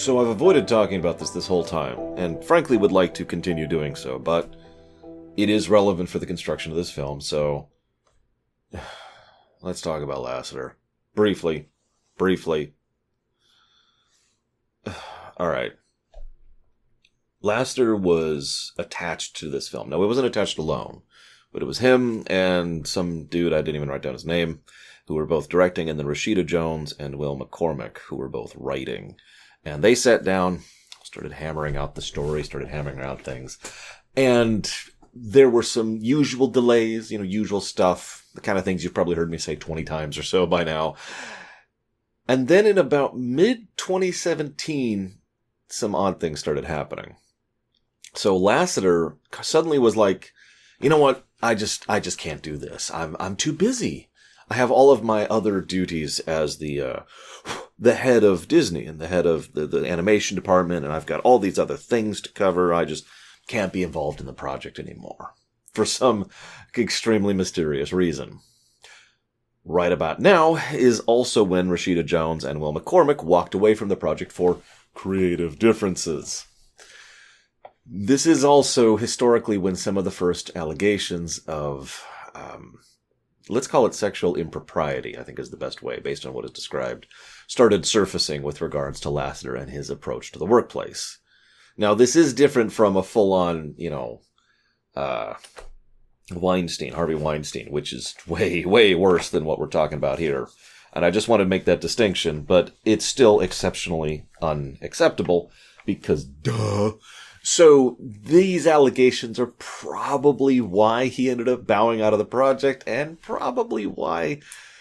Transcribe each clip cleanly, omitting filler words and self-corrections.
So I've avoided talking about this whole time, and frankly would like to continue doing so, but it is relevant for the construction of this film, so let's talk about Lasseter. Briefly. Alright. Lasseter was attached to this film. No, it wasn't attached alone, but it was him and some dude, I didn't even write down his name, who were both directing, and then Rashida Jones and Will McCormick, who were both writing. And they sat down, started hammering out the story, started hammering out things. And there were some usual delays, usual stuff, the kind of things you've probably heard me say 20 times or so by now. And then in about mid-2017, some odd things started happening. So Lasseter suddenly was like, you know what? I just can't do this. I'm too busy. I have all of my other duties as the head of Disney and the head of the animation department, and I've got all these other things to cover. I just can't be involved in the project anymore for some extremely mysterious reason. Right about now is also when Rashida Jones and Will McCormick walked away from the project for creative differences. This is also historically when some of the first allegations of let's call it sexual impropriety, I think is the best way, based on what is described, started surfacing with regards to Lasseter and his approach to the workplace. Now, this is different from a full-on, Harvey Weinstein, which is way, way worse than what we're talking about here. And I just want to make that distinction, but it's still exceptionally unacceptable, because duh. So these allegations are probably why he ended up bowing out of the project, and probably why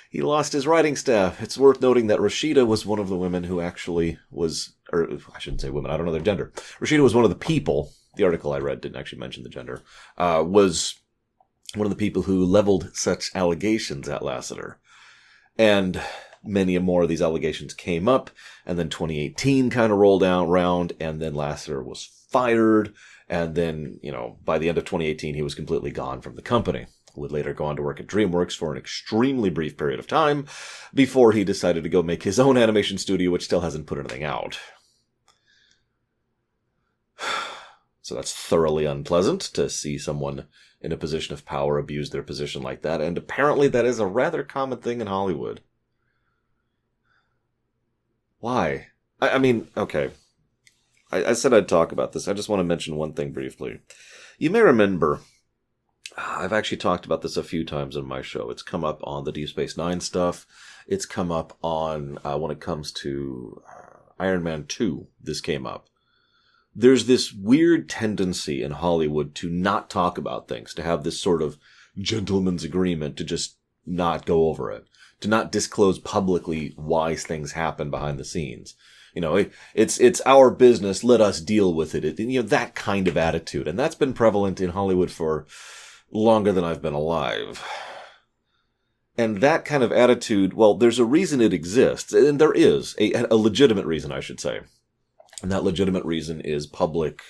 he lost his writing staff. It's worth noting that Rashida was one of the women who actually was, or I shouldn't say women, I don't know their gender. Rashida was one of the people, the article I read didn't actually mention the gender, was one of the people who leveled such allegations at Lasseter. And many more of these allegations came up, and then 2018 kind of rolled around, and then Lasseter was fired, and then, by the end of 2018, he was completely gone from the company. Would later go on to work at DreamWorks for an extremely brief period of time, before he decided to go make his own animation studio, which still hasn't put anything out. So that's thoroughly unpleasant to see someone in a position of power abuse their position like that, and apparently that is a rather common thing in Hollywood. Why? I mean, okay. I said I'd talk about this. I just want to mention one thing briefly. You may remember, I've actually talked about this a few times in my show. It's come up on the Deep Space Nine stuff. It's come up on, when it comes to Iron Man 2, this came up. There's this weird tendency in Hollywood to not talk about things, to have this sort of gentleman's agreement to just not go over it, to not disclose publicly why things happen behind the scenes. It's our business, let us deal with it. That kind of attitude. And that's been prevalent in Hollywood for longer than I've been alive. And that kind of attitude, well, there's a reason it exists. And there is a legitimate reason, I should say. And that legitimate reason is public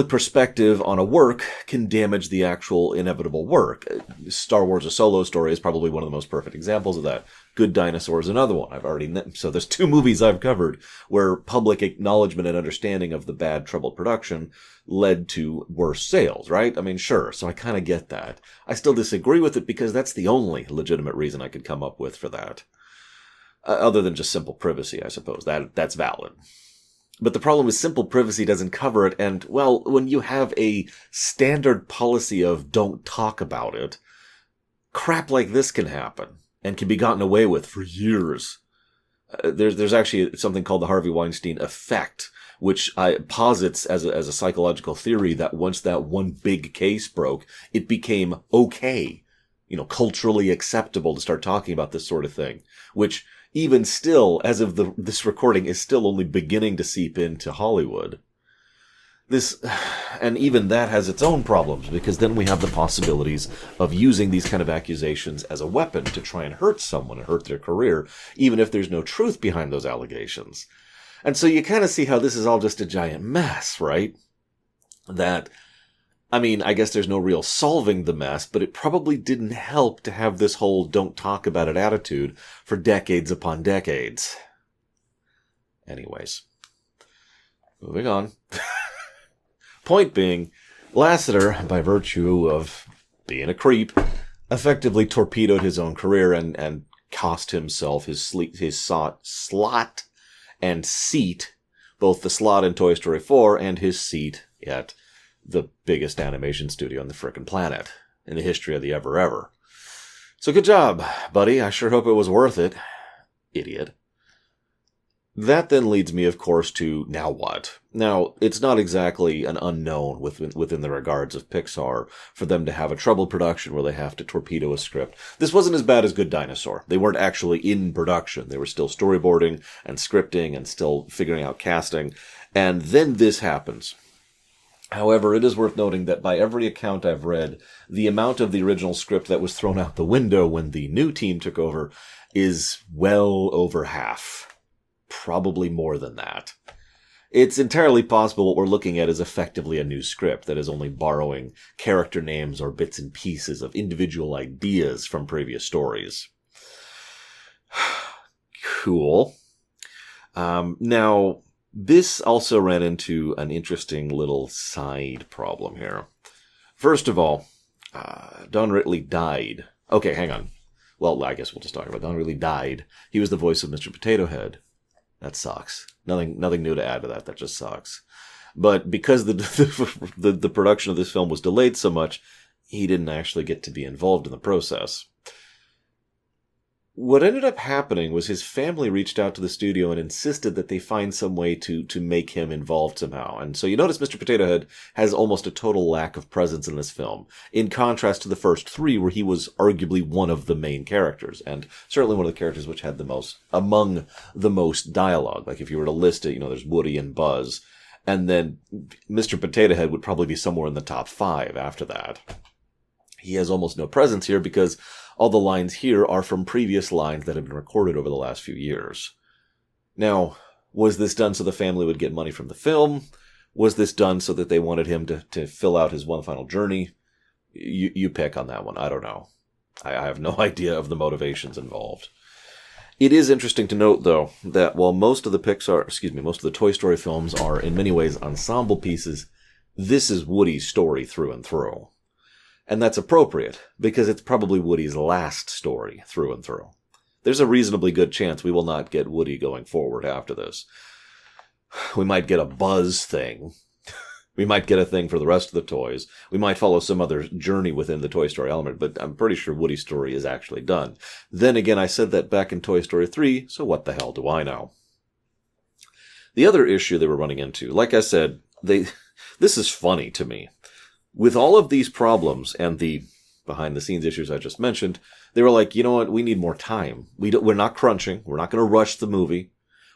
perspective on a work can damage the actual inevitable work. Star Wars: A Solo Story is probably one of the most perfect examples of that. Good Dinosaur is another one. So there's two movies I've covered where public acknowledgement and understanding of the bad, troubled production led to worse sales, right? I mean, sure. So I kind of get that. I still disagree with it because that's the only legitimate reason I could come up with for that. Other than just simple privacy, I suppose. That's valid. But the problem is simple privacy doesn't cover it, and, well, when you have a standard policy of don't talk about it, crap like this can happen, and can be gotten away with for years. There's actually something called the Harvey Weinstein effect, which posits as a psychological theory that once that one big case broke, it became okay, culturally acceptable to start talking about this sort of thing, which even still, as of this recording, is still only beginning to seep into Hollywood. And even that has its own problems, because then we have the possibilities of using these kind of accusations as a weapon to try and hurt someone and hurt their career, even if there's no truth behind those allegations. And so you kind of see how this is all just a giant mess, right? I guess there's no real solving the mess, but it probably didn't help to have this whole don't talk about it attitude for decades upon decades. Anyways, moving on. Point being, Lassiter, by virtue of being a creep, effectively torpedoed his own career and cost himself his slot and seat, both the slot in Toy Story 4 and his seat at the biggest animation studio on the frickin' planet in the history of the ever. So good job, buddy. I sure hope it was worth it. Idiot. That then leads me, of course, to now what? Now, it's not exactly an unknown within the regards of Pixar for them to have a troubled production where they have to torpedo a script. This wasn't as bad as Good Dinosaur. They weren't actually in production. They were still storyboarding and scripting and still figuring out casting. And then this happens. However, it is worth noting that by every account I've read, the amount of the original script that was thrown out the window when the new team took over is well over half. Probably more than that. It's entirely possible what we're looking at is effectively a new script that is only borrowing character names or bits and pieces of individual ideas from previous stories. Cool. Now, this also ran into an interesting little side problem here. First of all, Don Ridley died. Okay, hang on. Well, I guess we'll just talk about Don Ridley died. He was the voice of Mr. Potato Head. That sucks. Nothing new to add to that. That just sucks. But because the production of this film was delayed so much, he didn't actually get to be involved in the process. What ended up happening was his family reached out to the studio and insisted that they find some way to make him involved somehow. And so you notice Mr. Potato Head has almost a total lack of presence in this film, in contrast to the first three, where he was arguably one of the main characters, and certainly one of the characters which had among the most dialogue. Like if you were to list it, there's Woody and Buzz, and then Mr. Potato Head would probably be somewhere in the top 5 after that. He has almost no presence here because all the lines here are from previous lines that have been recorded over the last few years. Now, was this done so the family would get money from the film? Was this done so that they wanted him to fill out his one final journey? You pick on that one. I don't know. I have no idea of the motivations involved. It is interesting to note, though, that while most of the Toy Story films are in many ways ensemble pieces, this is Woody's story through and through. And that's appropriate, because it's probably Woody's last story through and through. There's a reasonably good chance we will not get Woody going forward after this. We might get a Buzz thing. We might get a thing for the rest of the toys. We might follow some other journey within the Toy Story element, but I'm pretty sure Woody's story is actually done. Then again, I said that back in Toy Story 3, so what the hell do I know? The other issue they were running into, like I said, this is funny to me. With all of these problems and the behind-the-scenes issues I just mentioned, they were like, you know what, we need more time. We're not crunching. We're not going to rush the movie.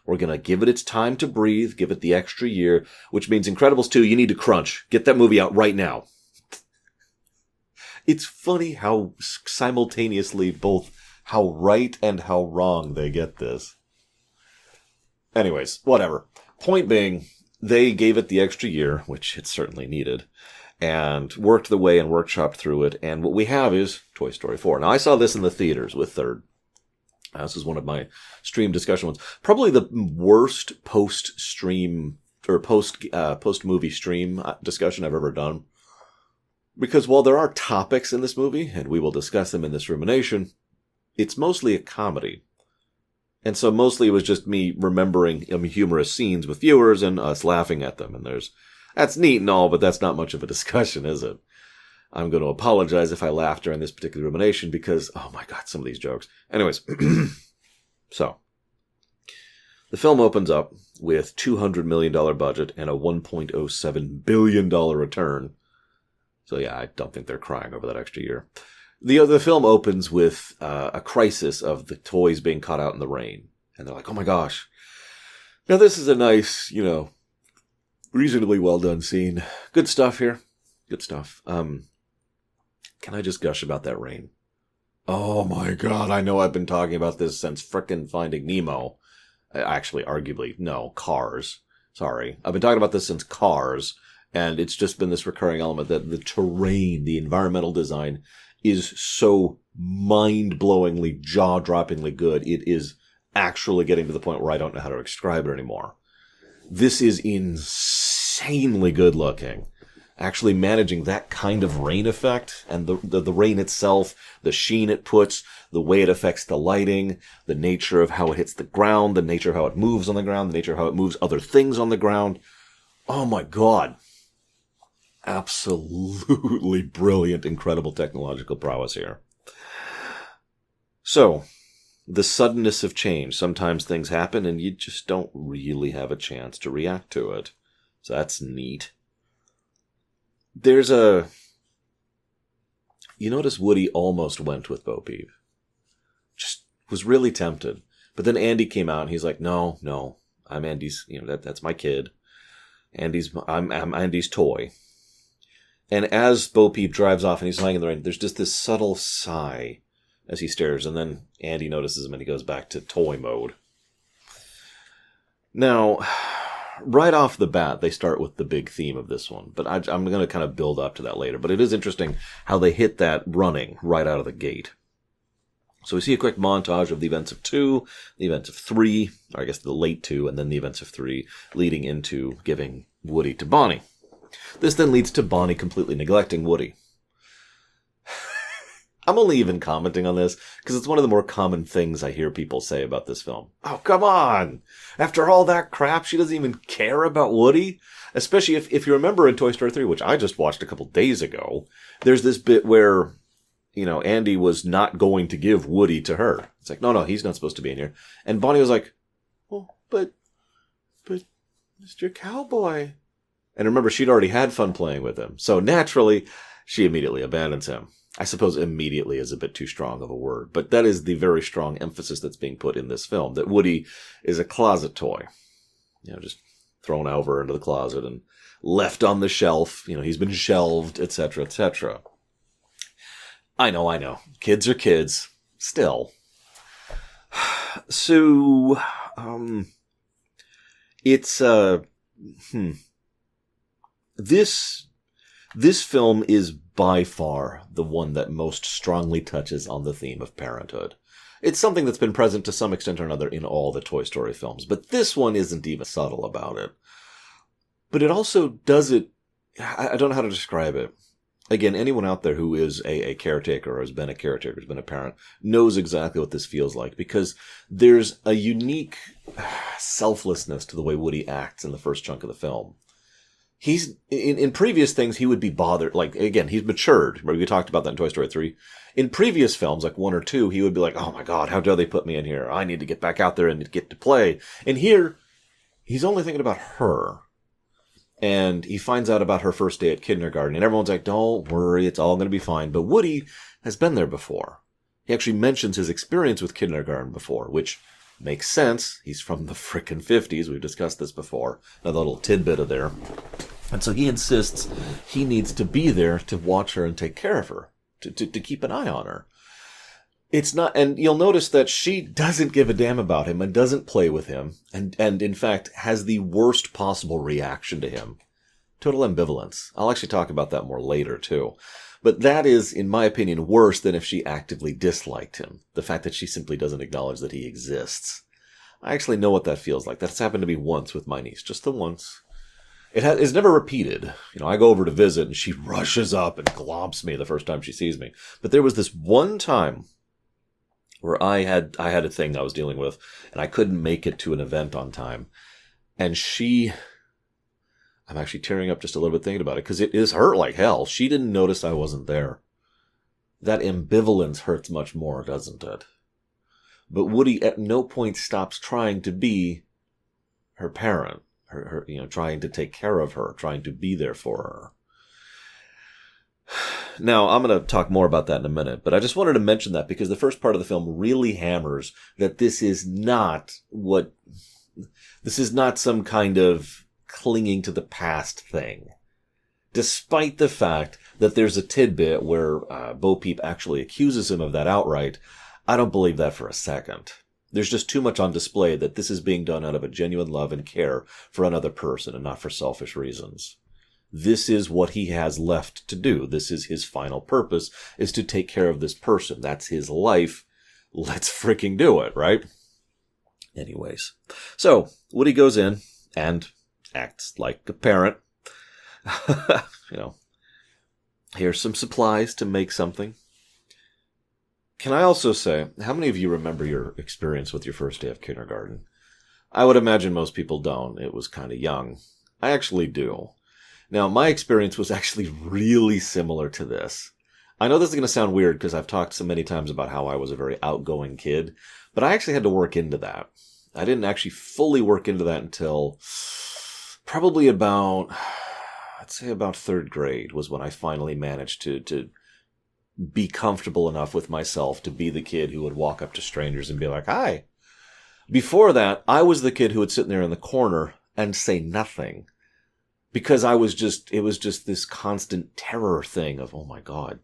We're going to give it its time to breathe, give it the extra year, which means Incredibles 2, you need to crunch. Get that movie out right now. It's funny how simultaneously both how right and how wrong they get this. Anyways, whatever. Point being, they gave it the extra year, which it certainly needed, and worked the way and workshopped through it. And what we have is Toy Story 4. Now, I saw this in the theaters with Third. This is one of my stream discussion ones. Probably the worst post-stream or post-movie stream discussion I've ever done. Because while there are topics in this movie, and we will discuss them in this rumination, it's mostly a comedy. And so mostly it was just me remembering humorous scenes with viewers and us laughing at them. And that's neat and all, but that's not much of a discussion, is it? I'm going to apologize if I laughed during this particular rumination because, oh my god, some of these jokes. Anyways, so, the film opens up with $200 million budget and a $1.07 billion return. So yeah, I don't think they're crying over that extra year. The film opens with a crisis of the toys being caught out in the rain. And they're like, oh my gosh. Now this is a nice, reasonably well done scene. Good stuff here. Good stuff. Can I just gush about that rain? Oh my god, I know I've been talking about this since frickin' Finding Nemo. Actually, arguably, no, Cars. Sorry. I've been talking about this since Cars, and it's just been this recurring element that the terrain, the environmental design, is so mind-blowingly, jaw-droppingly good. It is actually getting to the point where I don't know how to describe it anymore. This is insanely good looking. Actually managing that kind of rain effect, and the rain itself, the sheen it puts, the way it affects the lighting, the nature of how it hits the ground, the nature of how it moves on the ground, the nature of how it moves other things on the ground. Oh my God. Absolutely brilliant, incredible technological prowess here. So, the suddenness of change. Sometimes things happen and you just don't really have a chance to react to it. So that's neat. You notice Woody almost went with Bo Peep. Just was really tempted. But then Andy came out and he's like, no, I'm Andy's, that's my kid. I'm Andy's toy. And as Bo Peep drives off and he's lying in the rain, there's just this subtle sigh as he stares, and then Andy notices him and he goes back to toy mode. Now, right off the bat, they start with the big theme of this one, but I'm going to kind of build up to that later. But it is interesting how they hit that running right out of the gate. So we see a quick montage of the events of 2, the events of 3, or I guess the late 2, and then the events of 3, leading into giving Woody to Bonnie. This then leads to Bonnie completely neglecting Woody. I'm only even commenting on this because it's one of the more common things I hear people say about this film. Oh, come on! After all that crap, she doesn't even care about Woody? Especially if you remember in Toy Story 3, which I just watched a couple days ago, there's this bit where, Andy was not going to give Woody to her. It's like, no, he's not supposed to be in here. And Bonnie was like, oh, but Mr. Cowboy. And remember, she'd already had fun playing with him. So naturally, she immediately abandons him. I suppose immediately is a bit too strong of a word, but that is the very strong emphasis that's being put in this film, that Woody is a closet toy. Just thrown over into the closet and left on the shelf. He's been shelved, etc., etc. I know. Kids are kids. Still. So, it's, This film is by far the one that most strongly touches on the theme of parenthood. It's something that's been present to some extent or another in all the Toy Story films, but this one isn't even subtle about it. But it also does it, I don't know how to describe it. Again, anyone out there who is a caretaker or has been a caretaker, has been a parent, knows exactly what this feels like, because there's a unique selflessness to the way Woody acts in the first chunk of the film. He's, in previous things, he would be bothered. Like, again, he's matured. We talked about that in Toy Story 3. In previous films, like 1 or 2, he would be like, oh my God, how dare they put me in here? I need to get back out there and get to play. And here, he's only thinking about her. And he finds out about her first day at kindergarten. And everyone's like, don't worry, it's all going to be fine. But Woody has been there before. He actually mentions his experience with kindergarten before, which makes sense. He's from the frickin' 50s. We've discussed this before. Another little tidbit of there. And so he insists he needs to be there to watch her and take care of her, to keep an eye on her. It's not, and you'll notice that she doesn't give a damn about him and doesn't play with him, and in fact has the worst possible reaction to him. Total ambivalence. I'll actually talk about that more later too. But that is, in my opinion, worse than if she actively disliked him. The fact that she simply doesn't acknowledge that he exists. I actually know what that feels like. That's happened to me once with my niece. Just the once. It's never repeated. I go over to visit and she rushes up and glomps me the first time she sees me. But there was this one time where I had a thing I was dealing with and I couldn't make it to an event on time. And I'm actually tearing up just a little bit thinking about it because it is hurt like hell. She didn't notice I wasn't there. That ambivalence hurts much more, doesn't it? But Woody at no point stops trying to be her parent. Her, trying to take care of her, trying to be there for her. Now, I'm going to talk more about that in a minute, but I just wanted to mention that because the first part of the film really hammers that this is not some kind of clinging to the past thing. Despite the fact that there's a tidbit where Bo Peep actually accuses him of that outright, I don't believe that for a second. There's just too much on display that this is being done out of a genuine love and care for another person and not for selfish reasons. This is what he has left to do. This is his final purpose, is to take care of this person. That's his life. Let's freaking do it, right? Anyways, so Woody goes in and acts like a parent. Here's some supplies to make something. Can I also say, how many of you remember your experience with your first day of kindergarten? I would imagine most people don't. It was kind of young. I actually do. Now, my experience was actually really similar to this. I know this is going to sound weird because I've talked so many times about how I was a very outgoing kid, but I actually had to work into that. I didn't actually fully work into that until probably about, I'd say about third grade was when I finally managed to be comfortable enough with myself to be the kid who would walk up to strangers and be like, hi. Before that, I was the kid who would sit there in the corner and say nothing because it was just this constant terror thing of, oh my God,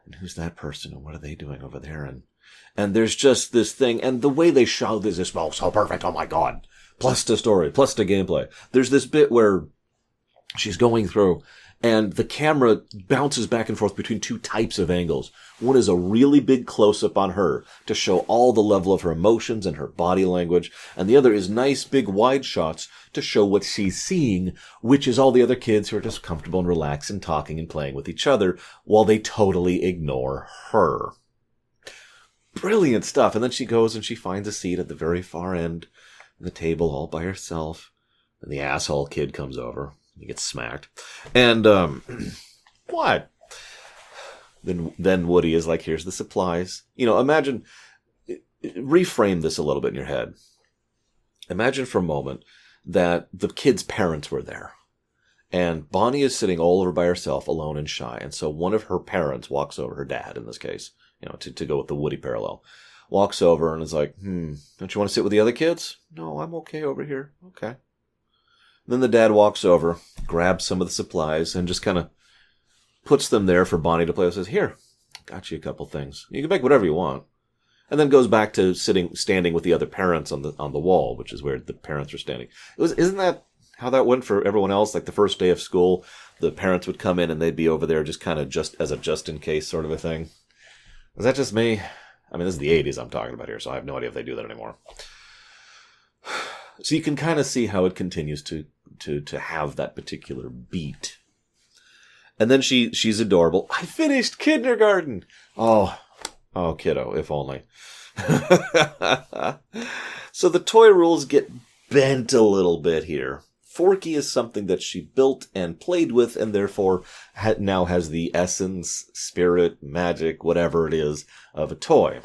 and who's that person and what are they doing over there? And there's just this thing, and the way they show this is, oh, so perfect, oh my God. Plus the story, plus the gameplay. There's this bit where she's going through, and the camera bounces back and forth between two types of angles. One is a really big close-up on her to show all the level of her emotions and her body language, and the other is nice big wide shots to show what she's seeing, which is all the other kids who are just comfortable and relaxed and talking and playing with each other while they totally ignore her. Brilliant stuff. And then she goes and she finds a seat at the very far end of the table all by herself, and the asshole kid comes over. He gets smacked. And, what? Then Woody is like, here's the supplies. Imagine, reframe this a little bit in your head. Imagine for a moment that the kid's parents were there. And Bonnie is sitting all over by herself, alone and shy. And so one of her parents walks over, her dad in this case, to go with the Woody parallel, walks over and is like, don't you want to sit with the other kids? No, I'm okay over here. Okay. Then the dad walks over, grabs some of the supplies, and just kind of puts them there for Bonnie to play with. Says, here, got you a couple things. You can make whatever you want. And then goes back to standing with the other parents on the wall, which is where the parents are standing. Isn't that how that went for everyone else? Like the first day of school, the parents would come in and they'd be over there just kind of just as a just-in-case sort of a thing. Was that just me? I mean, this is the 80s I'm talking about here, so I have no idea if they do that anymore. So you can kind of see how it continues to have that particular beat. And then she's adorable. I finished kindergarten! Oh, kiddo, if only. So the toy rules get bent a little bit here. Forky is something that she built and played with and therefore now has the essence, spirit, magic, whatever it is, of a toy.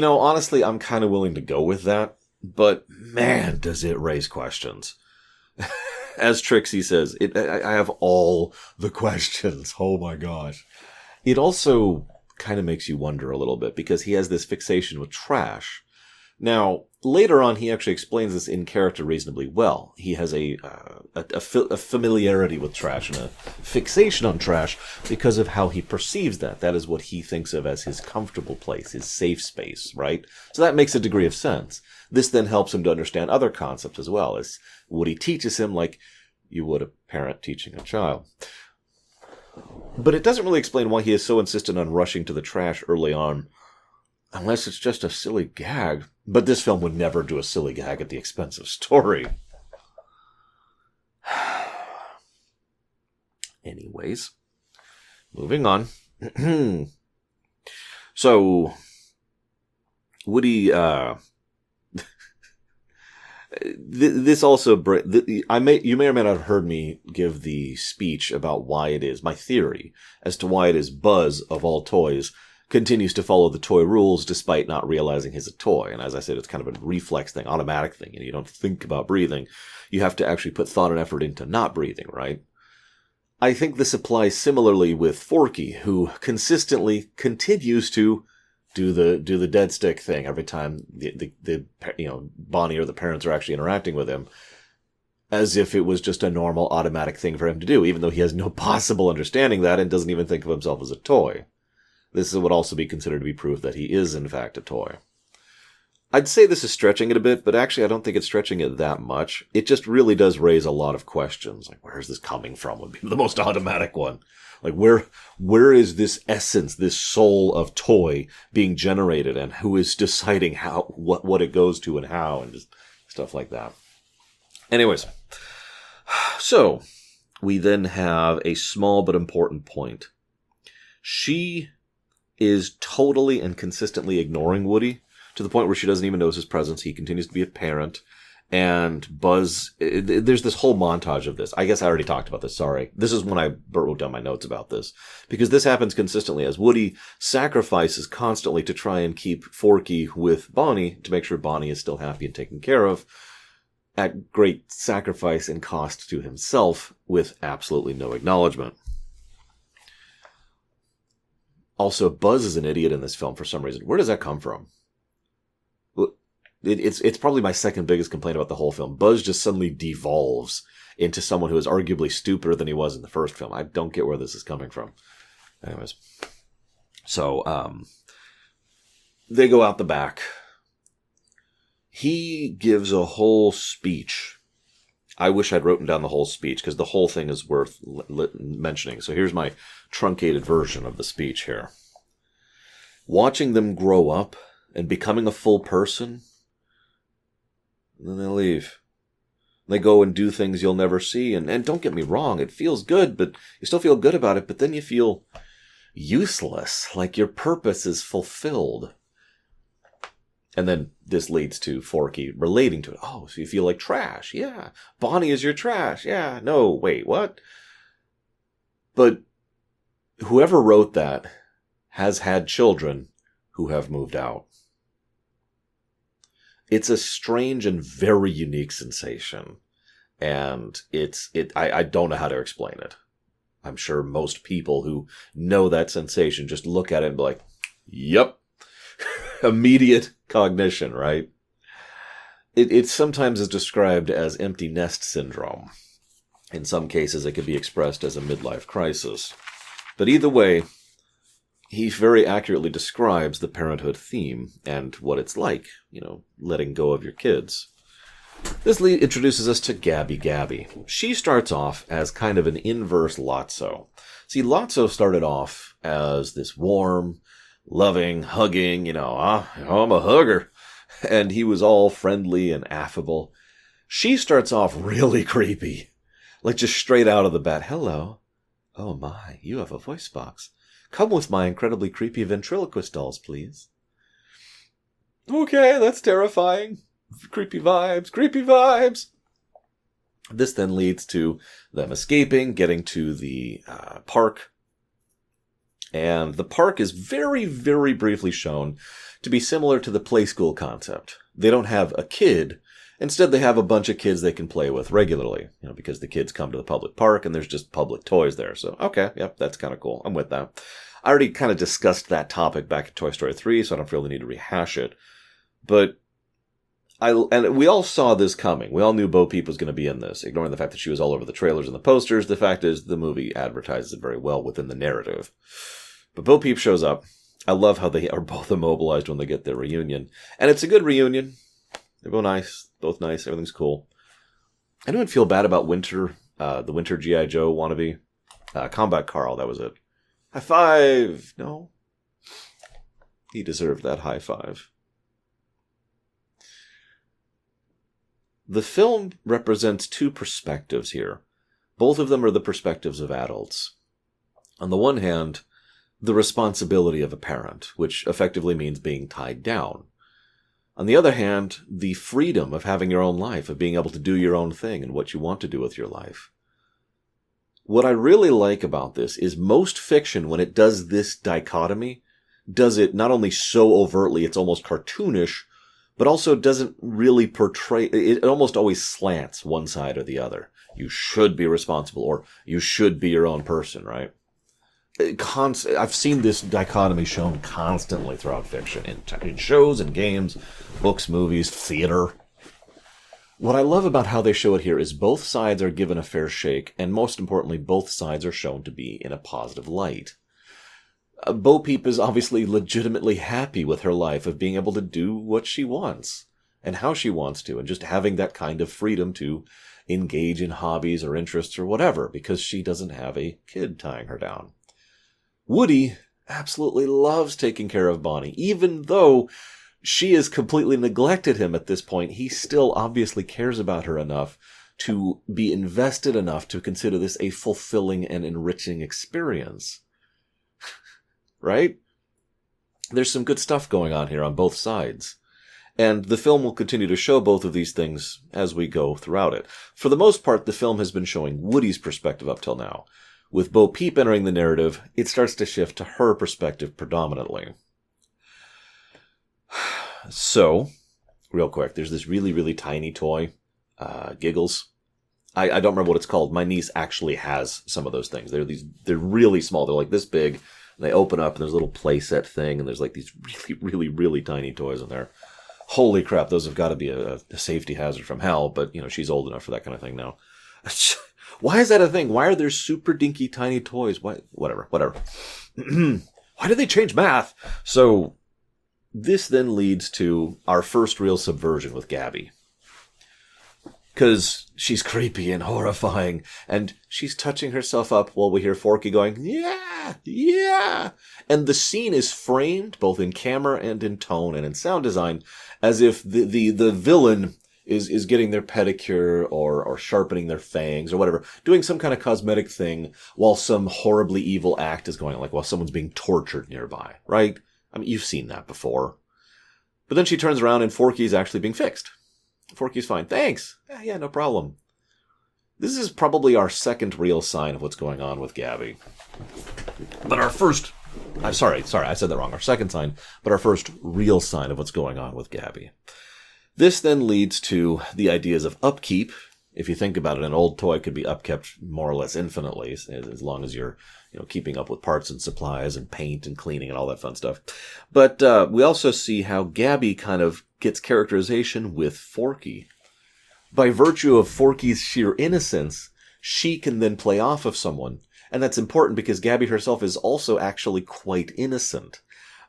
Honestly, I'm kind of willing to go with that, but man, does it raise questions. As Trixie says, I have all the questions. Oh my gosh. It also kind of makes you wonder a little bit because he has this fixation with trash. Now, later on, he actually explains this in character reasonably well. He has a familiarity with trash and a fixation on trash because of how he perceives that. That is what he thinks of as his comfortable place, his safe space, right? So that makes a degree of sense. This then helps him to understand other concepts as well, as Woody teaches him like you would a parent teaching a child. But it doesn't really explain why he is so insistent on rushing to the trash early on, unless it's just a silly gag. But this film would never do a silly gag at the expense of story. Anyways, moving on. So, Woody, this also, you may or may not have heard me give the speech about why it is, my theory as to why it is Buzz, of all toys, continues to follow the toy rules despite not realizing he's a toy. And as I said, it's kind of a reflex thing, automatic thing. You don't think about breathing. You have to actually put thought and effort into not breathing, right? I think this applies similarly with Forky, who consistently continues to do the dead stick thing every time the Bonnie or the parents are actually interacting with him, as if it was just a normal automatic thing for him to do, even though he has no possible understanding that and doesn't even think of himself as a toy. This would also be considered to be proof that he is, in fact, a toy. I'd say this is stretching it a bit, but actually I don't think it's stretching it that much. It just really does raise a lot of questions. Like, where's this coming from would be the most automatic one. Like, where is this essence, this soul of toy being generated, and who is deciding what it goes to and how, and just stuff like that. Anyways, so we then have a small but important point. She is totally and consistently ignoring Woody to the point where she doesn't even notice his presence. He continues to be a parent. And Buzz, there's this whole montage of this. I guess I already talked about this, sorry. This is when I wrote down my notes about this. Because this happens consistently as Woody sacrifices constantly to try and keep Forky with Bonnie to make sure Bonnie is still happy and taken care of, at great sacrifice and cost to himself with absolutely no acknowledgement. Also, Buzz is an idiot in this film for some reason. Where does that come from? It's probably my second biggest complaint about the whole film. Buzz just suddenly devolves into someone who is arguably stupider than he was in the first film. I don't get where this is coming from. Anyways. So, they go out the back. He gives a whole speech. I wish I'd written down the whole speech, because the whole thing is worth mentioning. So here's my truncated version of the speech here. Watching them grow up and becoming a full person, and then they leave. They go and do things you'll never see. And don't get me wrong, it feels good, but you still feel good about it. But then you feel useless, like your purpose is fulfilled. And then this leads to Forky relating to it. Oh, so you feel like trash. Yeah. Bonnie is your trash. Yeah. No, wait, what? But whoever wrote that has had children who have moved out. It's a strange and very unique sensation. And I don't know how to explain it. I'm sure most people who know that sensation just look at it and be like, yep. Immediate cognition, right? It sometimes is described as empty nest syndrome. In some cases, it could be expressed as a midlife crisis. But either way, he very accurately describes the parenthood theme and what it's like, letting go of your kids. This introduces us to Gabby Gabby. She starts off as kind of an inverse Lotso. See, Lotso started off as this warm, loving, hugging, I'm a hugger. And he was all friendly and affable. She starts off really creepy. Like just straight out of the bat. Hello. Oh my, you have a voice box. Come with my incredibly creepy ventriloquist dolls, please. Okay, that's terrifying. Creepy vibes, creepy vibes. This then leads to them escaping, getting to the park. And the park is very, very briefly shown to be similar to the play school concept. They don't have a kid. Instead, they have a bunch of kids they can play with regularly, because the kids come to the public park and there's just public toys there. So, okay, yep, that's kind of cool. I'm with that. I already kind of discussed that topic back in Toy Story 3, so I don't really need to rehash it. But and we all saw this coming. We all knew Bo Peep was going to be in this, ignoring the fact that she was all over the trailers and the posters. The fact is, the movie advertises it very well within the narrative. But Bo Peep shows up. I love how they are both immobilized when they get their reunion. And it's a good reunion. They're both nice. Everything's cool. Anyone feel bad about Winter, the Winter G.I. Joe wannabe? Combat Carl, that was it. High five! No? He deserved that high five. The film represents two perspectives here. Both of them are the perspectives of adults. On the one hand, the responsibility of a parent, which effectively means being tied down. On the other hand, the freedom of having your own life, of being able to do your own thing and what you want to do with your life. What I really like about this is most fiction, when it does this dichotomy, does it not only so overtly, it's almost cartoonish, but also doesn't really portray, it almost always slants one side or the other. You should be responsible, or you should be your own person, right? I've seen this dichotomy shown constantly throughout fiction, in shows and games, books, movies, theater. What I love about how they show it here is both sides are given a fair shake, and most importantly, both sides are shown to be in a positive light. Bo Peep is obviously legitimately happy with her life of being able to do what she wants and how she wants to, and just having that kind of freedom to engage in hobbies or interests or whatever, because she doesn't have a kid tying her down. Woody absolutely loves taking care of Bonnie. Even though she has completely neglected him at this point, he still obviously cares about her enough to be invested enough to consider this a fulfilling and enriching experience. Right? There's some good stuff going on here on both sides. And the film will continue to show both of these things as we go throughout it. For the most part, the film has been showing Woody's perspective up till now. With Bo Peep entering the narrative, it starts to shift to her perspective predominantly. So, real quick, there's this really, really tiny toy, Giggles. I don't remember what it's called. My niece actually has some of those things. They're really small. They're like this big, and they open up, and there's a little playset thing, and there's like these really, really, really tiny toys in there. Holy crap, those have got to be a safety hazard from hell, but, she's old enough for that kind of thing now. Why is that a thing? Why are there super dinky tiny toys? Why? Whatever. Why did they change math? So, this then leads to our first real subversion with Gabby. Because she's creepy and horrifying, and she's touching herself up while we hear Forky going, yeah, yeah. And the scene is framed, both in camera and in tone and in sound design, as if the villain is getting their pedicure or sharpening their fangs or whatever, doing some kind of cosmetic thing while some horribly evil act is going on, like while someone's being tortured nearby, right? I mean, you've seen that before. But then she turns around and Forky's actually being fixed. Forky's fine. Thanks. Yeah, no problem. This is probably our second real sign of what's going on with Gabby. But our first... Sorry, I said that wrong. Our second sign, but our first real sign of what's going on with Gabby. This then leads to the ideas of upkeep. If you think about it, an old toy could be upkept more or less infinitely, as long as you're keeping up with parts and supplies and paint and cleaning and all that fun stuff. But we also see how Gabby kind of gets characterization with Forky. By virtue of Forky's sheer innocence, she can then play off of someone. And that's important because Gabby herself is also actually quite innocent.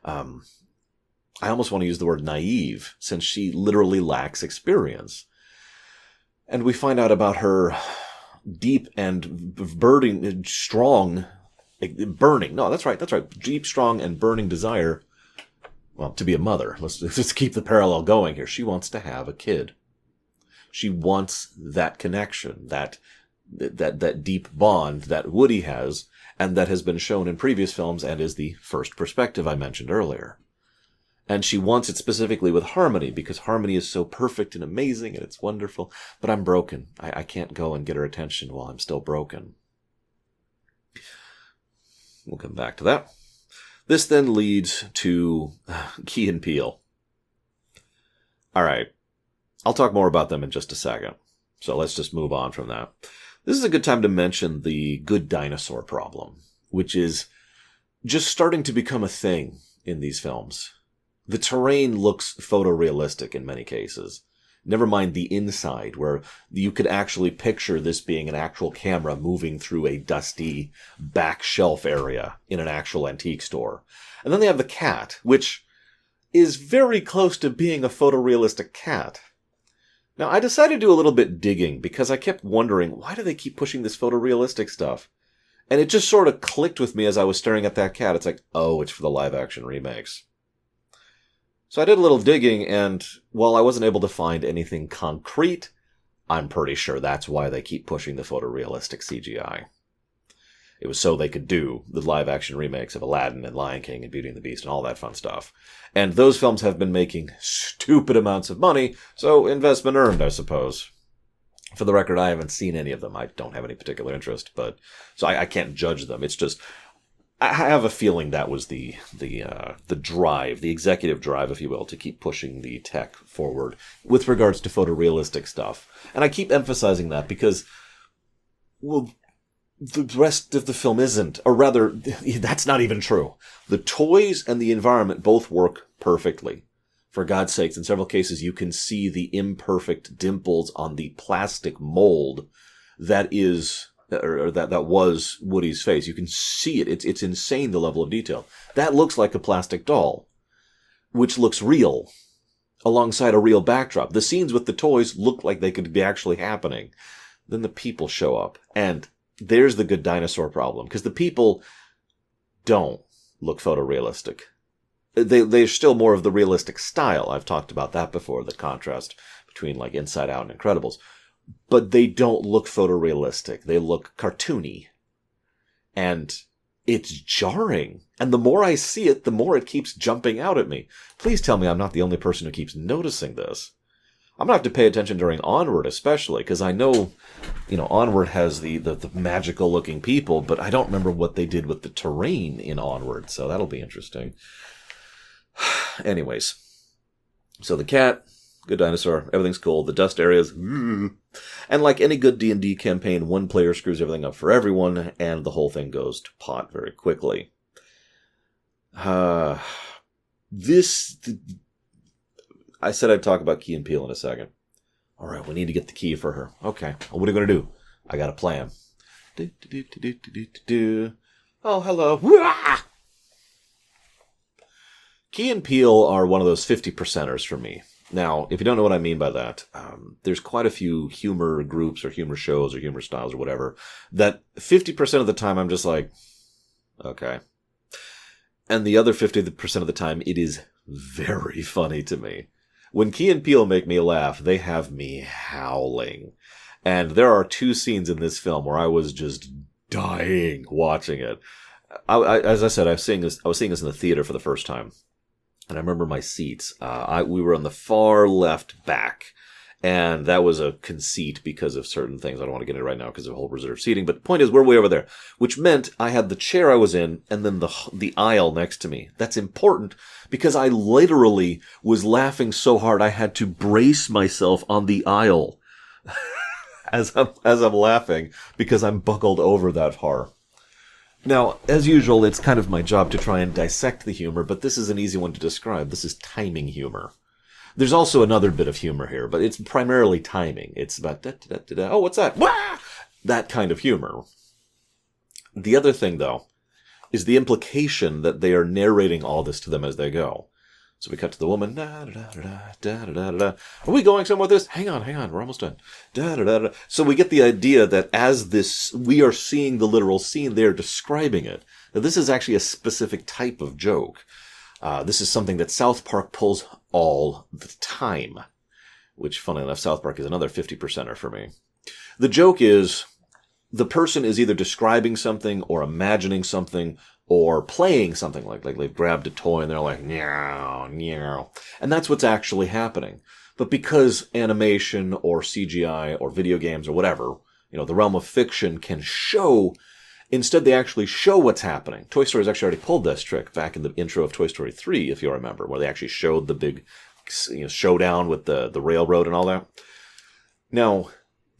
I almost want to use the word naive, since she literally lacks experience. And we find out about her deep and burning, strong, burning, no, that's right, deep, strong, and burning desire, well, to be a mother. Let's just keep the parallel going here. She wants to have a kid. She wants that connection, that deep bond that Woody has, and that has been shown in previous films and is the first perspective I mentioned earlier. And she wants it specifically with Harmony, because Harmony is so perfect and amazing and it's wonderful. But I'm broken. I can't go and get her attention while I'm still broken. We'll come back to that. This then leads to Key and Peele. Alright. I'll talk more about them in just a second. So let's just move on from that. This is a good time to mention the good dinosaur problem, which is just starting to become a thing in these films. The terrain looks photorealistic in many cases. Never mind the inside, where you could actually picture this being an actual camera moving through a dusty back shelf area in an actual antique store. And then they have the cat, which is very close to being a photorealistic cat. Now, I decided to do a little bit digging because I kept wondering, why do they keep pushing this photorealistic stuff? And it just sort of clicked with me as I was staring at that cat. It's like, oh, it's for the live-action remakes. So I did a little digging, and while I wasn't able to find anything concrete, I'm pretty sure that's why they keep pushing the photorealistic CGI. It was so they could do the live-action remakes of Aladdin and Lion King and Beauty and the Beast and all that fun stuff. And those films have been making stupid amounts of money, so investment earned, I suppose. For the record, I haven't seen any of them. I don't have any particular interest, but so I can't judge them. It's just, I have a feeling that was the drive, the executive drive, if you will, to keep pushing the tech forward with regards to photorealistic stuff. And I keep emphasizing that because, well, the rest of the film isn't, or rather, that's not even true. The toys and the environment both work perfectly. For God's sakes, in several cases, you can see the imperfect dimples on the plastic mold that is or that was Woody's face. You can see it. It's insane, the level of detail. That looks like a plastic doll, which looks real, alongside a real backdrop. The scenes with the toys look like they could be actually happening. Then the people show up, and there's the good dinosaur problem, because the people don't look photorealistic. They're still more of the realistic style. I've talked about that before, the contrast between like Inside Out and Incredibles. But they don't look photorealistic. They look cartoony. And it's jarring. And the more I see it, the more it keeps jumping out at me. Please tell me I'm not the only person who keeps noticing this. I'm going to have to pay attention during Onward especially, because I know, Onward has the magical looking people, but I don't remember what they did with the terrain in Onward, so that'll be interesting. Anyways, so the cat, good dinosaur, everything's cool, the dust areas, and like any good D&D campaign, one player screws everything up for everyone, and the whole thing goes to pot very quickly. I said I'd talk about Key and Peele in a second. All right, we need to get the key for her. Okay, well, what are you going to do? I got a plan. Oh, hello. Key and Peele are one of those 50%ers for me. Now, if you don't know what I mean by that, there's quite a few humor groups or humor shows or humor styles or whatever that 50% of the time I'm just like, okay. And the other 50% of the time, it is very funny to me. When Key and Peele make me laugh, they have me howling. And there are 2 scenes in this film where I was just dying watching it. As I said, I was seeing this in the theater for the first time. And I remember my seats. We were on the far left back. And that was a conceit because of certain things. I don't want to get into it right now because of the whole reserved seating. But the point is, we're way over there. Which meant I had the chair I was in and then the aisle next to me. That's important because I literally was laughing so hard I had to brace myself on the aisle as I'm laughing because I'm buckled over that far. Now, as usual, it's kind of my job to try and dissect the humor, but this is an easy one to describe. This is timing humor. There's also another bit of humor here, but it's primarily timing. It's about, oh, what's that? Wah! That kind of humor. The other thing, though, is the implication that they are narrating all this to them as they go. So we cut to the woman. Are we going somewhere with this? Hang on. We're almost done. So we get the idea that we are seeing the literal scene, they're describing it. Now, this is actually a specific type of joke. This is something that South Park pulls all the time. Which, funnily enough, South Park is another 50%er for me. The joke is, the person is either describing something or imagining something or playing something like they've grabbed a toy and they're like, meow, meow. And that's what's actually happening. But because animation or CGI or video games or whatever, the realm of fiction can show, instead they actually show what's happening. Toy Story's actually already pulled this trick back in the intro of Toy Story 3, if you remember, where they actually showed the big showdown with the railroad and all that. Now,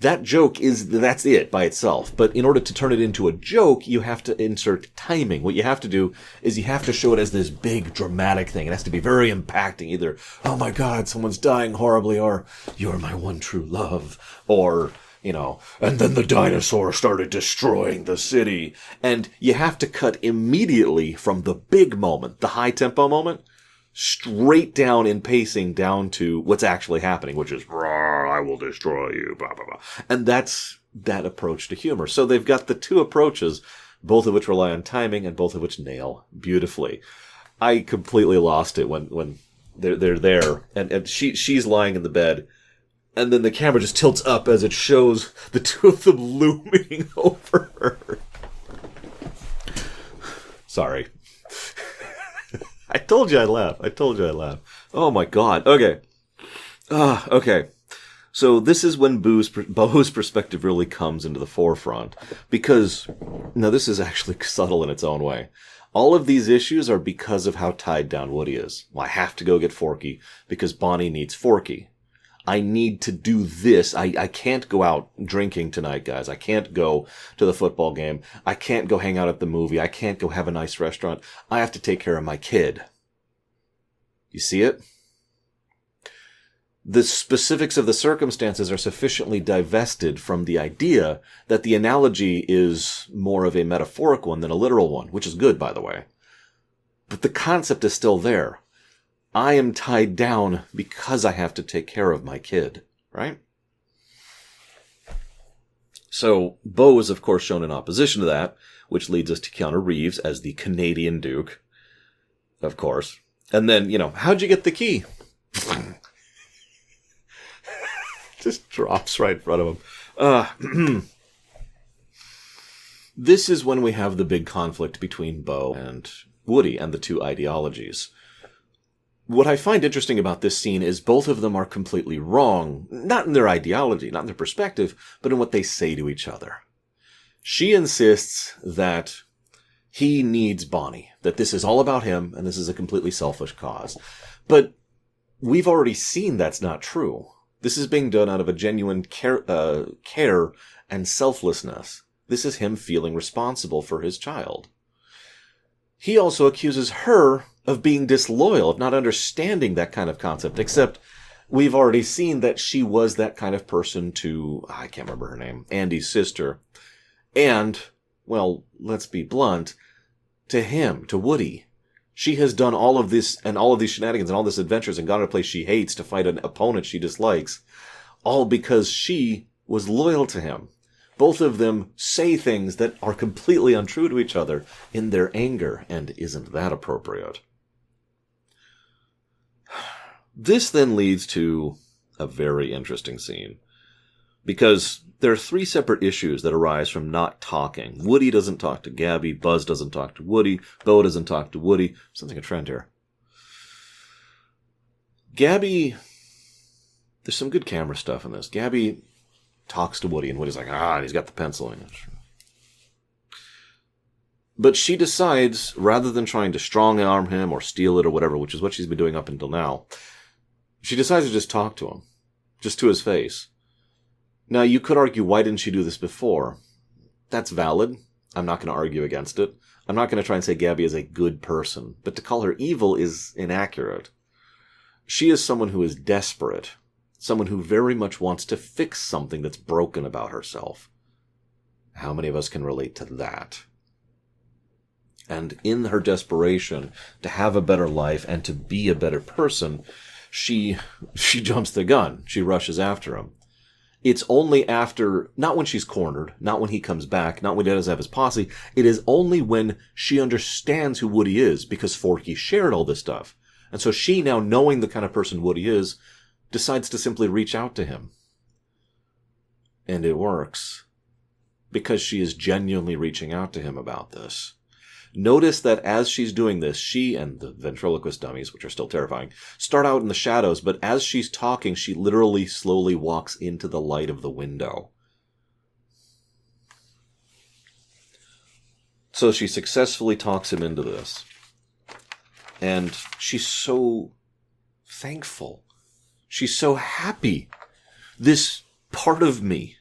that joke that's it by itself. But in order to turn it into a joke, you have to insert timing. What you have to do is you have to show it as this big dramatic thing. It has to be very impacting. Either, oh my God, someone's dying horribly, or you're my one true love, or, and then the dinosaur started destroying the city. And you have to cut immediately from the big moment, the high tempo moment, straight down in pacing down to what's actually happening, which is, I will destroy you, blah, blah, blah. And that's that approach to humor. So they've got the 2 approaches, both of which rely on timing and both of which nail beautifully. I completely lost it when they're there and she's lying in the bed and then the camera just tilts up as it shows the 2 of them looming over her. Sorry. I told you I'd laugh. Oh my God. Okay. Okay. So this is when Bo's perspective really comes into the forefront. Because, now this is actually subtle in its own way. All of these issues are because of how tied down Woody is. Well, I have to go get Forky because Bonnie needs Forky. I need to do this. I can't go out drinking tonight, guys. I can't go to the football game. I can't go hang out at the movie. I can't go have a nice restaurant. I have to take care of my kid. You see it? the specifics of the circumstances are sufficiently divested from the idea that the analogy is more of a metaphoric one than a literal one, which is good, by the way. But the concept is still there. I am tied down because I have to take care of my kid, right? So, Beau is, of course, shown in opposition to that, which leads us to Keanu Reeves as the Canadian Duke, of course. And then, how'd you get the key? Just drops right in front of him. This is when we have the big conflict between Beau and Woody and the two ideologies. What I find interesting about this scene is both of them are completely wrong, not in their ideology, not in their perspective, but in what they say to each other. She insists that he needs Bonnie, that this is all about him, and this is a completely selfish cause. But we've already seen that's not true. This is being done out of a genuine care and selflessness. This is him feeling responsible for his child. He also accuses her of being disloyal, of not understanding that kind of concept, except we've already seen that she was that kind of person to, I can't remember her name, Andy's sister. And, well, let's be blunt, to him, to Woody. She has done all of this and all of these shenanigans and all this adventures and gone to a place she hates to fight an opponent she dislikes, all because she was loyal to him. Both of them say things that are completely untrue to each other in their anger, and isn't that appropriate? This then leads to a very interesting scene, because there are three separate issues that arise from not talking. Woody doesn't talk to Gabby, Buzz doesn't talk to Woody, Beau doesn't talk to Woody. Something a trend here. Gabby, there's some good camera stuff in this. Gabby talks to Woody, and Woody's like, and he's got the pencil. But she decides, rather than trying to strong-arm him or steal it or whatever, which is what she's been doing up until now, she decides to just talk to him, just to his face. Now, you could argue, why didn't she do this before? That's valid. I'm not going to argue against it. I'm not going to try and say Gabby is a good person, but to call her evil is inaccurate. She is someone who is desperate, someone who very much wants to fix something that's broken about herself. How many of us can relate to that? And in her desperation to have a better life and to be a better person, she jumps the gun. She rushes after him. It's only after, not when she's cornered, not when he comes back, not when he doesn't have his posse. It is only when she understands who Woody is, because Forky shared all this stuff. And so she, now knowing the kind of person Woody is, decides to simply reach out to him. And it works. Because she is genuinely reaching out to him about this. Notice that as she's doing this, she and the ventriloquist dummies, which are still terrifying, start out in the shadows, but as she's talking, she literally slowly walks into the light of the window. So she successfully talks him into this. And she's so thankful. She's so happy. This part of me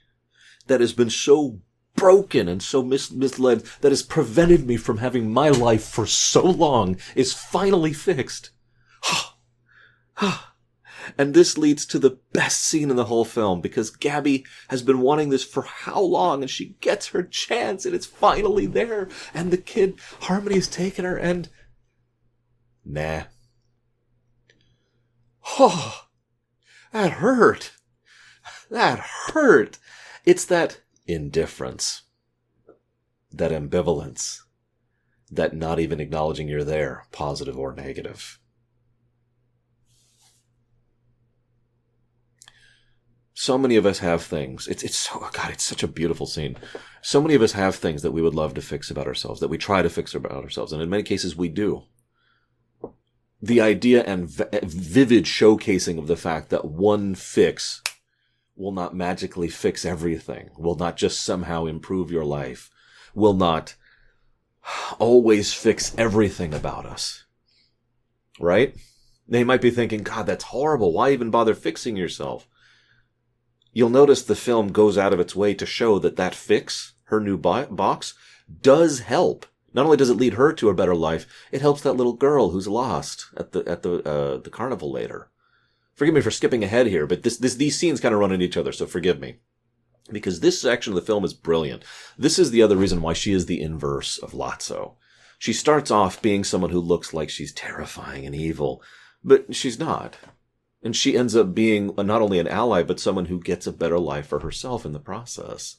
that has been so broken and so misled, that has prevented me from having my life for so long, is finally fixed. And this leads to the best scene in the whole film, because Gabby has been wanting this for how long, and she gets her chance, and it's finally there, and the kid, Harmony, has taken her, and nah. That hurt. That hurt. It's that indifference, that ambivalence, that not even acknowledging you're there, positive or negative. So many of us have things. It's such a beautiful scene. So many of us have things that we would love to fix about ourselves, that we try to fix about ourselves, and in many cases we do. The idea and vivid showcasing of the fact that one fix will not magically fix everything, will not just somehow improve your life, will not always fix everything about us. Right? They might be thinking, God, that's horrible. Why even bother fixing yourself? You'll notice the film goes out of its way to show that that fix, her new box, does help. Not only does it lead her to a better life, it helps that little girl who's lost at the carnival later forgive me for skipping ahead here, but these scenes kind of run into each other, so forgive me. Because this section of the film is brilliant. This is the other reason why she is the inverse of Lotso. She starts off being someone who looks like she's terrifying and evil, but she's not. And she ends up being not only an ally, but someone who gets a better life for herself in the process.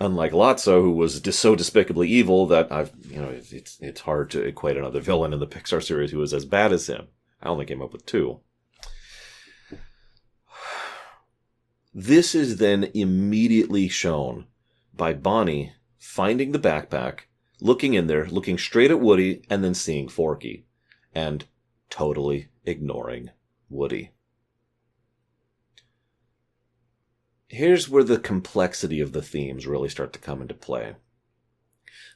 Unlike Lotso, who was just so despicably evil that it's hard to equate another villain in the Pixar series who was as bad as him. I only came up with 2. This is then immediately shown by Bonnie finding the backpack, looking in there, looking straight at Woody, and then seeing Forky, and totally ignoring Woody. Here's where the complexity of the themes really start to come into play.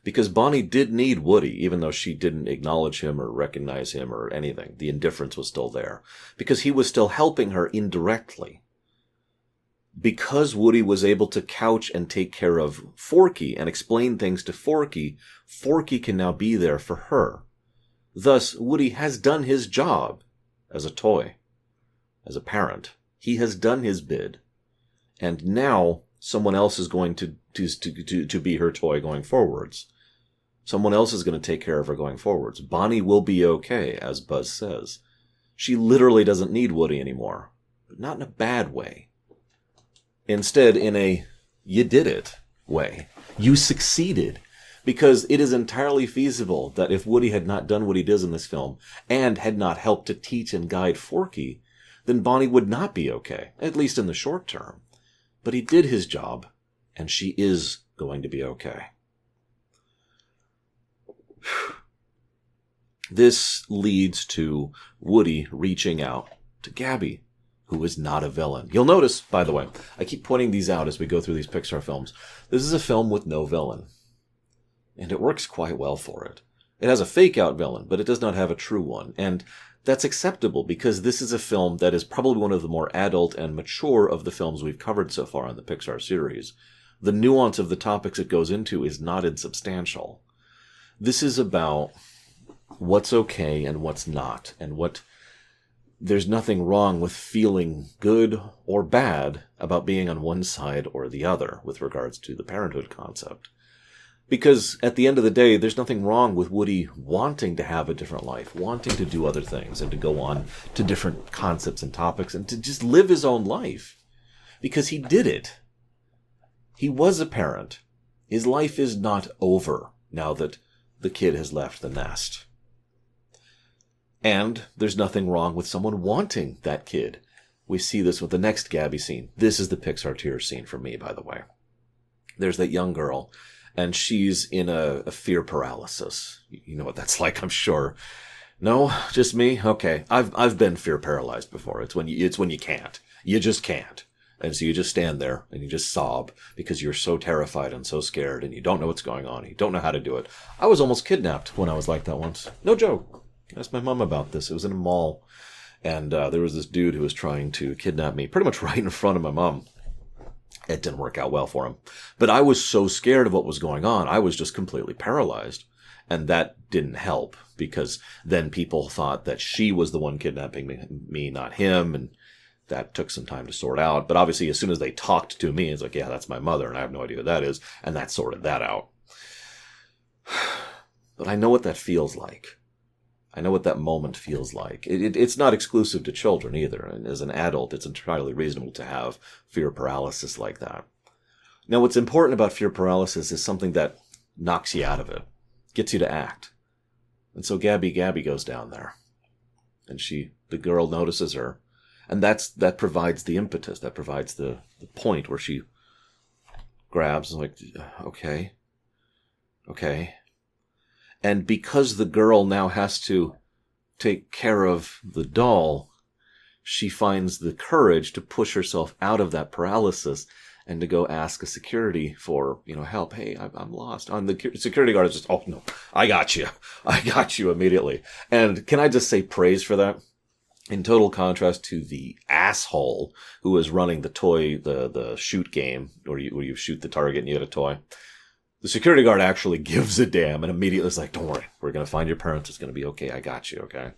Because Bonnie did need Woody, even though she didn't acknowledge him or recognize him or anything. The indifference was still there. Because he was still helping her indirectly. Because Woody was able to couch and take care of Forky and explain things to Forky, Forky can now be there for her. Thus, Woody has done his job as a toy, as a parent. He has done his bid. And now someone else is going to be her toy going forwards. Someone else is going to take care of her going forwards. Bonnie will be okay, as Buzz says. She literally doesn't need Woody anymore. But not in a bad way. Instead, in a you did it way. You succeeded. Because it is entirely feasible that if Woody had not done what he does in this film, and had not helped to teach and guide Forky, then Bonnie would not be okay, at least in the short term. But he did his job, and she is going to be okay. This leads to Woody reaching out to Gabby, who is not a villain. You'll notice, by the way, I keep pointing these out as we go through these Pixar films. This is a film with no villain. And it works quite well for it. It has a fake-out villain, but it does not have a true one. And that's acceptable because this is a film that is probably one of the more adult and mature of the films we've covered so far in the Pixar series. The nuance of the topics it goes into is not insubstantial. This is about what's okay and what's not, and there's nothing wrong with feeling good or bad about being on one side or the other with regards to the parenthood concept. Because at the end of the day, there's nothing wrong with Woody wanting to have a different life, wanting to do other things, and to go on to different concepts and topics, and to just live his own life. Because he did it. He was a parent. His life is not over now that the kid has left the nest. And there's nothing wrong with someone wanting that kid. We see this with the next Gabby scene. This is the Pixar tears scene for me, by the way. There's that young girl, and she's in a fear paralysis. You know what that's like, I'm sure. No, just me? Okay. I've been fear paralyzed before. It's when you can't. You just can't. And so you just stand there and you just sob because you're so terrified and so scared and you don't know what's going on. You don't know how to do it. I was almost kidnapped when I was like that once. No joke. I asked my mom about this. It was in a mall. And there was this dude who was trying to kidnap me pretty much right in front of my mom. It didn't work out well for him. But I was so scared of what was going on, I was just completely paralyzed. And that didn't help, because then people thought that she was the one kidnapping me, not him, and that took some time to sort out. But obviously, as soon as they talked to me, it's like, yeah, that's my mother, and I have no idea who that is, and that sorted that out. But I know what that feels like. I know what that moment feels like. It's not exclusive to children either. And as an adult, it's entirely reasonable to have fear paralysis like that. Now, what's important about fear paralysis is something that knocks you out of it, gets you to act. And so Gabby Gabby goes down there. And the girl notices her. And that provides the impetus, that provides the point where she grabs, like, okay. And because the girl now has to take care of the doll, she finds the courage to push herself out of that paralysis and to go ask a security for, help. Hey, I'm lost. And the security guard is just, oh, no, I got you immediately. And can I just say praise for that? In total contrast to the asshole who is running the toy, the shoot game, where you shoot the target and you get a toy. The security guard actually gives a damn and immediately is like, don't worry, we're going to find your parents. It's going to be okay. I got you, okay?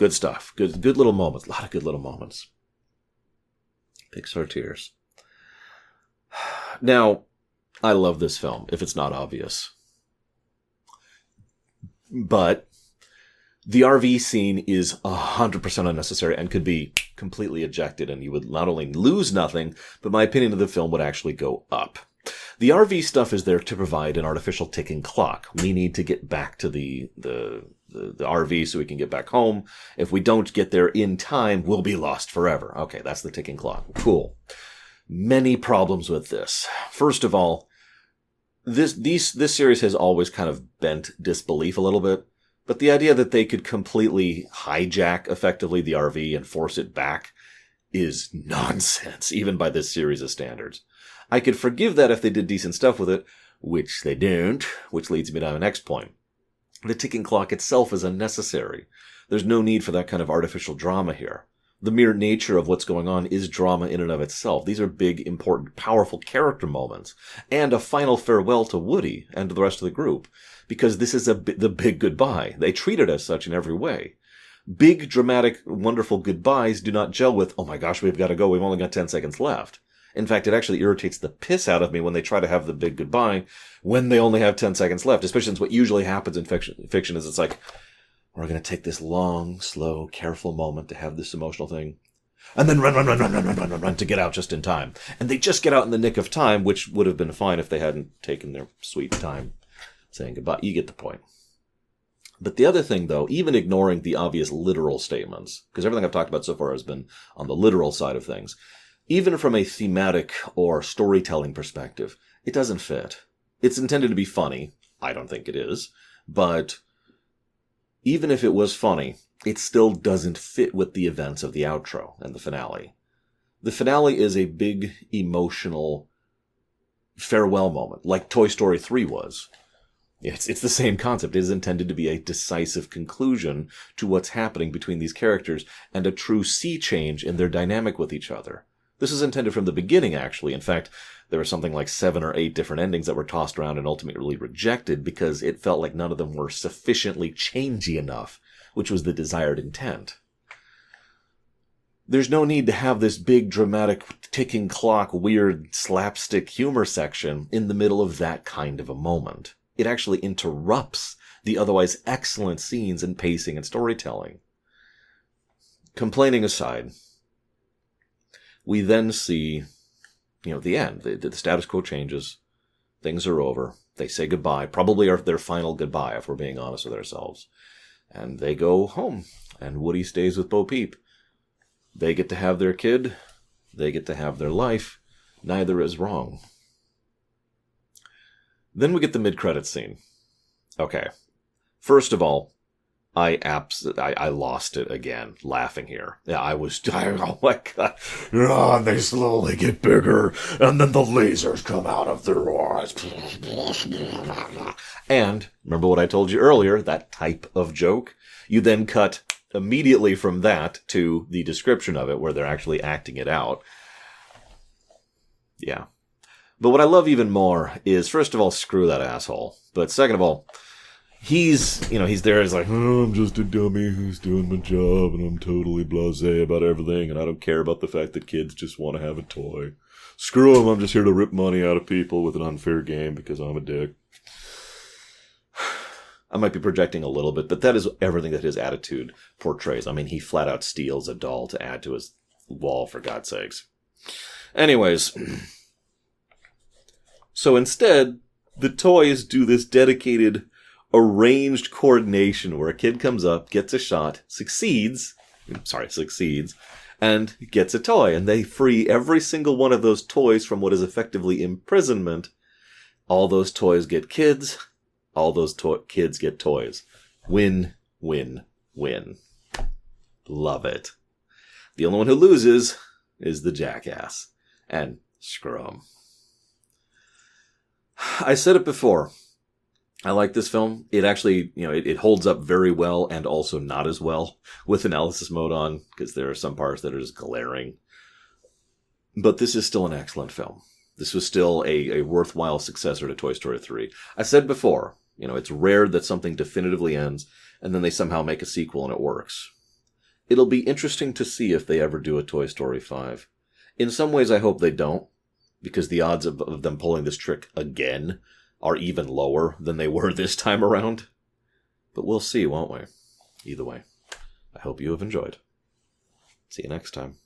Good stuff. Good little moments. A lot of good little moments. Pixar tears. Now, I love this film, if it's not obvious. But the RV scene is 100% unnecessary and could be completely ejected, and you would not only lose nothing, but my opinion of the film would actually go up. The RV stuff is there to provide an artificial ticking clock. We need to get back to the RV so we can get back home. If we don't get there in time, we'll be lost forever. Okay, that's the ticking clock. Cool. Many problems with this. First of all, this series has always kind of bent disbelief a little bit, but the idea that they could completely hijack effectively the RV and force it back is nonsense, even by this series' standards. I could forgive that if they did decent stuff with it, which they don't, which leads me to my next point. The ticking clock itself is unnecessary. There's no need for that kind of artificial drama here. The mere nature of what's going on is drama in and of itself. These are big, important, powerful character moments, and a final farewell to Woody and to the rest of the group, because this is the big goodbye. They treat it as such in every way. Big, dramatic, wonderful goodbyes do not gel with, oh my gosh, we've got to go, we've only got 10 seconds left. In fact, it actually irritates the piss out of me when they try to have the big goodbye when they only have 10 seconds left, especially since what usually happens in fiction is it's like, we're going to take this long, slow, careful moment to have this emotional thing, and then run to get out just in time. And they just get out in the nick of time, which would have been fine if they hadn't taken their sweet time saying goodbye. You get the point. But the other thing, though, even ignoring the obvious literal statements, because everything I've talked about so far has been on the literal side of things, even from a thematic or storytelling perspective, it doesn't fit. It's intended to be funny. I don't think it is. But even if it was funny, it still doesn't fit with the events of the outro and the finale. The finale is a big, emotional farewell moment, like Toy Story 3 was. It's the same concept. It is intended to be a decisive conclusion to what's happening between these characters and a true sea change in their dynamic with each other. This is intended from the beginning, actually. In fact, there were something like 7 or 8 different endings that were tossed around and ultimately rejected because it felt like none of them were sufficiently changey enough, which was the desired intent. There's no need to have this big, dramatic, ticking clock, weird, slapstick humor section in the middle of that kind of a moment. It actually interrupts the otherwise excellent scenes and pacing and storytelling. Complaining aside, we then see, the end. The status quo changes. Things are over. They say goodbye. Probably their final goodbye, if we're being honest with ourselves. And they go home. And Woody stays with Bo Peep. They get to have their kid. They get to have their life. Neither is wrong. Then we get the mid-credits scene. Okay. First of all, I lost it again, laughing here. Yeah, oh my god. Oh, and they slowly get bigger, and then the lasers come out of their eyes. And, remember what I told you earlier, that type of joke? You then cut immediately from that to the description of it, where they're actually acting it out. Yeah. But what I love even more is, first of all, screw that asshole. But second of all, he's there, he's like, oh, I'm just a dummy who's doing my job, and I'm totally blasé about everything, and I don't care about the fact that kids just want to have a toy. Screw them, I'm just here to rip money out of people with an unfair game because I'm a dick. I might be projecting a little bit, but that is everything that his attitude portrays. I mean, he flat out steals a doll to add to his wall, for God's sakes. Anyways, so instead, the toys do this dedicated, arranged coordination where a kid comes up, gets a shot, succeeds, and gets a toy. And they free every single one of those toys from what is effectively imprisonment. All those toys get kids. All those kids get toys. Win, win, win. Love it. The only one who loses is the jackass. And screw him. I said it before. I like this film. It actually, it holds up very well and also not as well with analysis mode on, because there are some parts that are just glaring. But this is still an excellent film. This was still a worthwhile successor to Toy Story 3. I said before, it's rare that something definitively ends and then they somehow make a sequel and it works. It'll be interesting to see if they ever do a Toy Story 5. In some ways, I hope they don't, because the odds of them pulling this trick again are even lower than they were this time around. But we'll see, won't we? Either way, I hope you have enjoyed. See you next time.